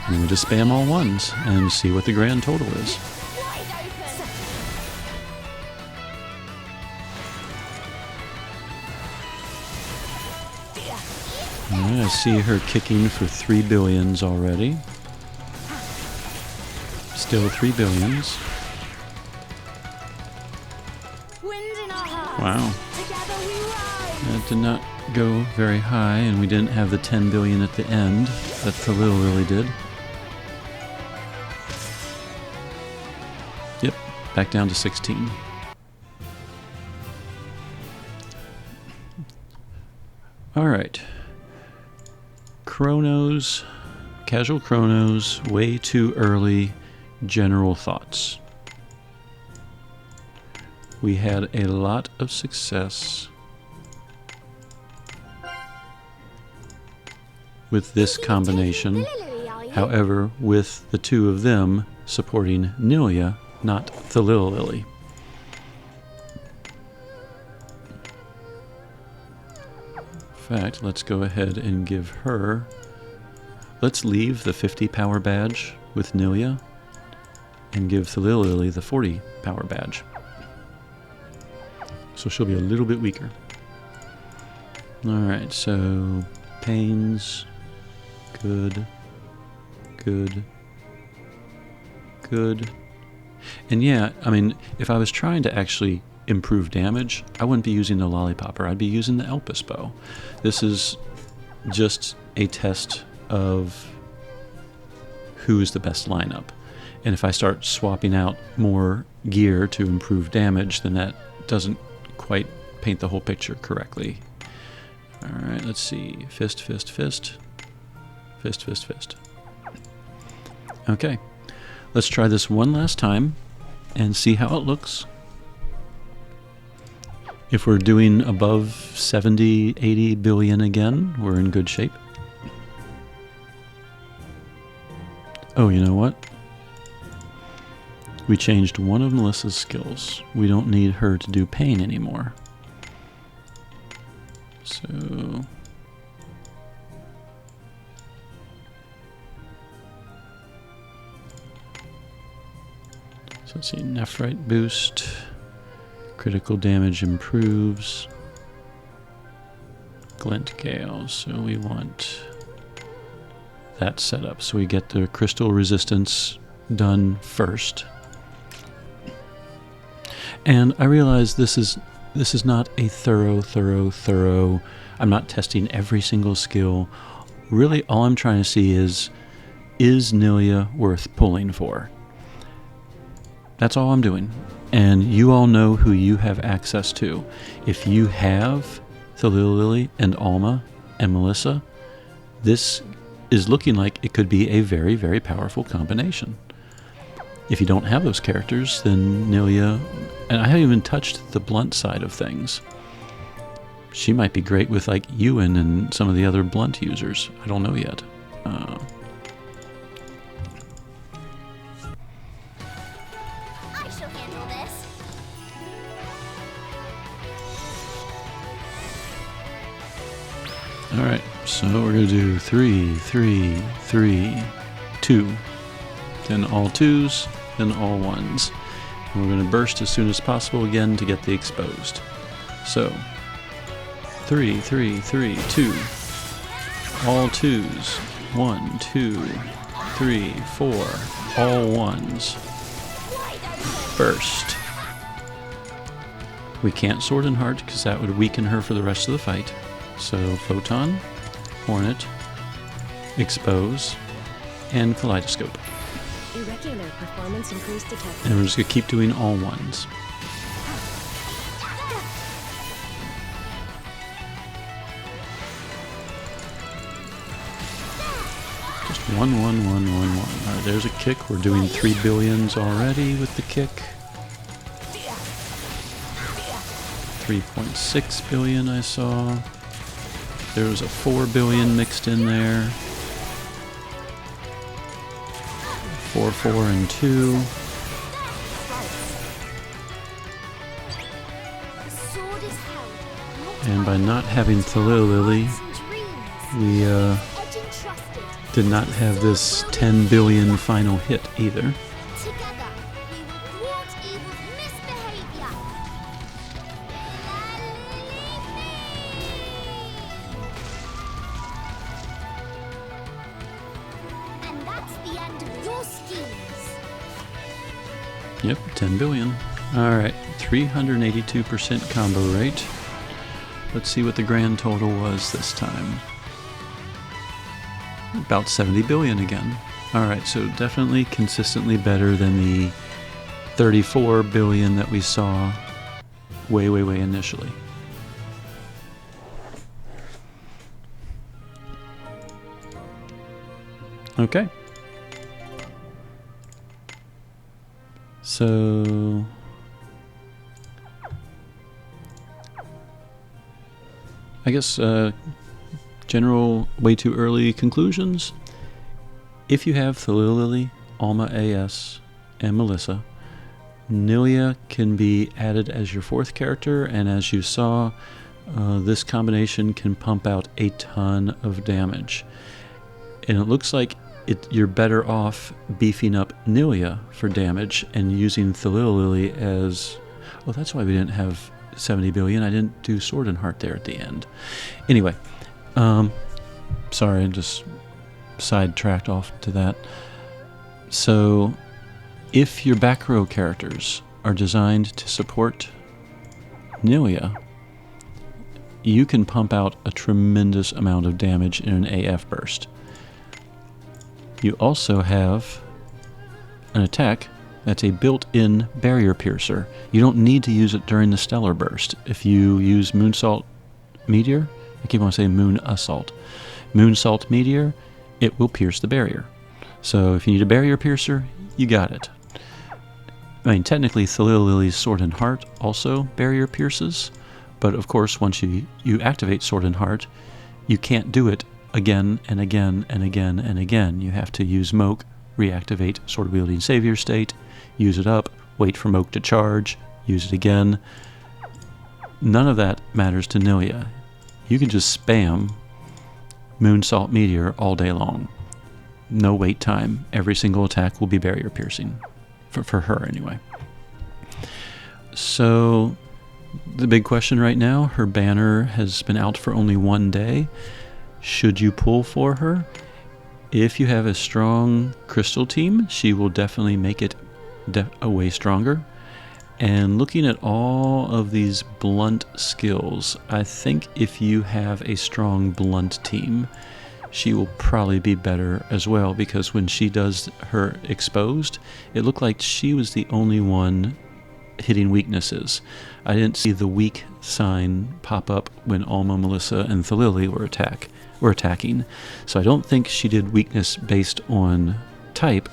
And we just spam all ones and see what the grand total is. Alright, I see her kicking for 3 billions already. Still 3 billions. Wow. That did not go very high, and we didn't have the 10 billion at the end that Thalily really did. Yep, back down to 16. Alright. Chronos, casual Chronos, way too early, general thoughts. we had a lot of success with this combination. However, with the two of them supporting Nilya, not the Little Lily. In fact, let's go ahead and give her... Let's leave the 50 power badge with Nilya and give the Little Lily the 40 power badge. So she'll be a little bit weaker. Alright, so pains, good, good, good. And yeah, I mean, if I was trying to actually improve damage, I wouldn't be using the Lollipopper, I'd be using the Elpis bow. This is just a test of who is the best lineup. And if I start swapping out more gear to improve damage, then that doesn't quite paint the whole picture correctly. Alright, let's see. Fist, fist, fist. Fist, fist, fist. Okay. Let's try this one last time and see how it looks. If we're doing above 70, 80 billion again, we're in good shape. Oh, you know what? We changed one of Melissa's skills. We don't need her to do pain anymore. So let's see, Nephrite boost, critical damage improves, Glint Gale, so we want that set up. So we get the crystal resistance done first. And I realize this is not a thorough. I'm not testing every single skill. Really, all I'm trying to see is Nilya worth pulling for? That's all I'm doing. And you all know who you have access to. If you have the Little Lily and Alma and Melissa, this is looking like it could be a very, very powerful combination. If you don't have those characters, then Nilya, and I haven't even touched the blunt side of things. She might be great with like Ewan and some of the other blunt users. I don't know yet. I shall handle this. Alright, so we're going to do 3, 3, 3, 2. Then all 2s, then all 1s. And we're going to burst as soon as possible again to get the exposed. So, 3, 3, 3, 2. All 2s. 1, 2, 3, 4. All 1s. Burst. We can't Sword and Heart because that would weaken her for the rest of the fight. So, Photon, Hornet, Expose, and Kaleidoscope. Irregular performance improves detected. And we're just going to keep doing all 1s. Just 1, 1, 1, 1, 1. Alright, there's a kick. We're doing 3 billions already with the kick. 3.6 billion I saw. There was a 4 billion mixed in there. 4, 4, and 2. And by not having Little Lily, we did not have this 10 billion final hit either. Together, we will thwart evil's misbehavior. And that's the end of your schemes. Yep, 10 billion. Alright, 382% combo rate. Let's see what the grand total was this time. About 70 billion again. Alright, so definitely consistently better than the 34 billion that we saw way initially. Okay. So guess general way too early conclusions. If you have Thalili, Alma AS, and Melissa, Nilia can be added as your 4th character, and as you saw, this combination can pump out a ton of damage. And it looks like you're better off beefing up Nilia for damage and using Thalili as... Oh, that's why we didn't have 70 billion. I didn't do Sword and Heart there at the end. Anyway, sorry, I just sidetracked off to that. So, if your back row characters are designed to support Nilia, you can pump out a tremendous amount of damage in an AF burst. You also have an attack that's a built-in barrier piercer. You don't need to use it during the stellar burst. If you use Moonsault Meteor, I keep on saying Moon Assault. Moonsault Meteor, it will pierce the barrier. So if you need a barrier piercer, you got it. I mean, technically, Thalili's Sword and Heart also barrier pierces, but of course, once you activate Sword and Heart, you can't do it again and again and again and again. You have to use Moke, reactivate Sword-wielding Savior state, use it up, wait for Moke to charge, use it again. None of that matters to Nilia. You can just spam Moonsault Meteor all day long. No wait time. Every single attack will be barrier piercing. For her, anyway. So, the big question right now, her banner has been out for only 1 day. Should you pull for her? If you have a strong crystal team, she will definitely make it way stronger. And looking at all of these blunt skills, I think if you have a strong blunt team, she will probably be better as well, because when she does her exposed, it looked like she was the only one hitting weaknesses. I didn't see the weak sign pop up when Alma, Melissa, and Thalili were attacking. So I don't think she did weakness based on type.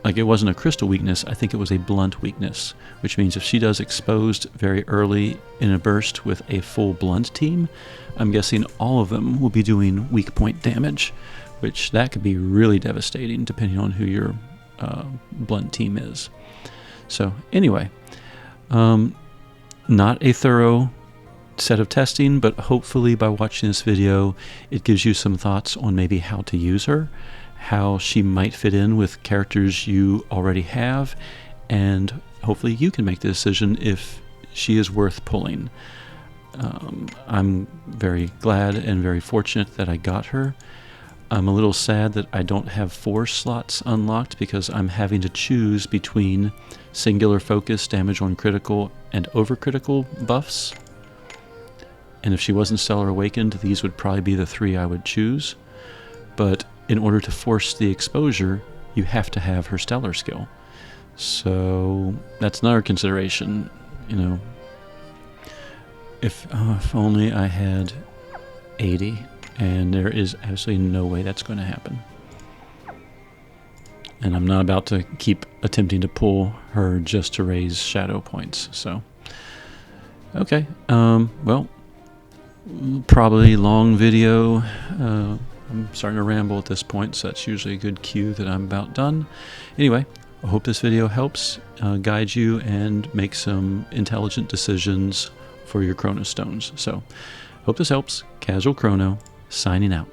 Like, it wasn't a crystal weakness, I think it was a blunt weakness, which means if she does exposed very early in a burst with a full blunt team, I'm guessing all of them will be doing weak point damage, which that could be really devastating depending on who your blunt team is. So anyway, not a thorough set of testing, but hopefully by watching this video, it gives you some thoughts on maybe how to use her, how she might fit in with characters you already have, and hopefully you can make the decision if she is worth pulling. I'm very glad and very fortunate that I got her. I'm a little sad that I don't have 4 slots unlocked because I'm having to choose between singular focus, damage on critical, and overcritical buffs. And if she wasn't Stellar Awakened, these would probably be the 3 I would choose. But in order to force the exposure, you have to have her Stellar skill. So that's another consideration, you know. If only I had 80, and there is absolutely no way that's going to happen. And I'm not about to keep attempting to pull her just to raise shadow points, so. Okay, well, probably long video. I'm starting to ramble at this point, so that's usually a good cue that I'm about done. Anyway, I hope this video helps guide you and make some intelligent decisions for your Chrono Stones. So, hope this helps. Casual Chrono, signing out.